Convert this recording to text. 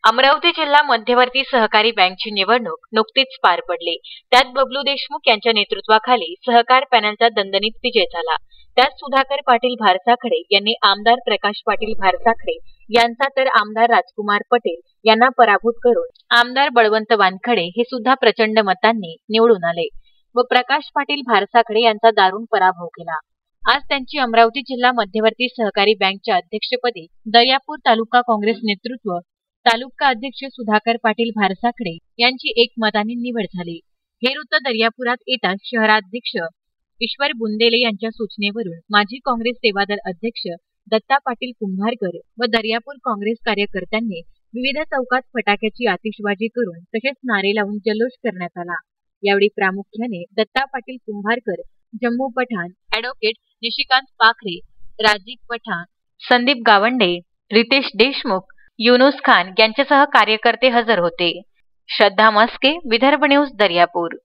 अमरावती जिल्हा मध्यवर्ती सहकारी बँकची निवडणूक नुकतीच पार पडली। त्यात बबलू देशमुख यांच्या नेतृत्वाखाली सहकार पॅनलचा दणदणीत विजय झाला। त्यात सुधाकर पाटील भारसाखडे यांनी आमदार प्रकाश पाटील भारसाखडे यांचा तर आमदार राजकुमार पटेल यांना पराभूत करून आमदार बळवंत वानखडे हे सुद्धा प्रचंड मतांनी निवडून आले व प्रकाश पाटील भारसाखडे यांचा दारुण पराभव केला। आज त्यांची अमरावती जिल्हा मध्यवर्ती सहकारी बँकच्या अध्यक्षपदी दर्यापूर तालुका काँग्रेस नेतृत्व तालुका अध्यक्ष सुधाकर पाटील भारसाखडे यांची एकमताने निवड झाली। हे वृत्त दर्यापुरात येताच शहराध्यक्ष ईश्वर बुंदेले यांच्या सूचनेवरून माजी काँग्रेस सेवादल अध्यक्ष दत्ता पाटील कुंभारकर व दर्यापूर काँग्रेस कार्यकर्त्यांनी विविध चौकात फटाक्याची आतिषबाजी करून तसेच नारे लावून जल्लोष करण्यात आला। यावेळी प्रामुख्याने दत्ता पाटील कुंभारकर, जम्मू पठाण, ॲडव्होकेट निशिकांत पाखरे, राजीव पठाण, संदीप गावंडे, रितेश देशमुख, युनुस खान यांच्यासह कार्यकर्ते हजर होते। श्रद्धा मस्के, विदर्भ न्यूज, दर्यापूर।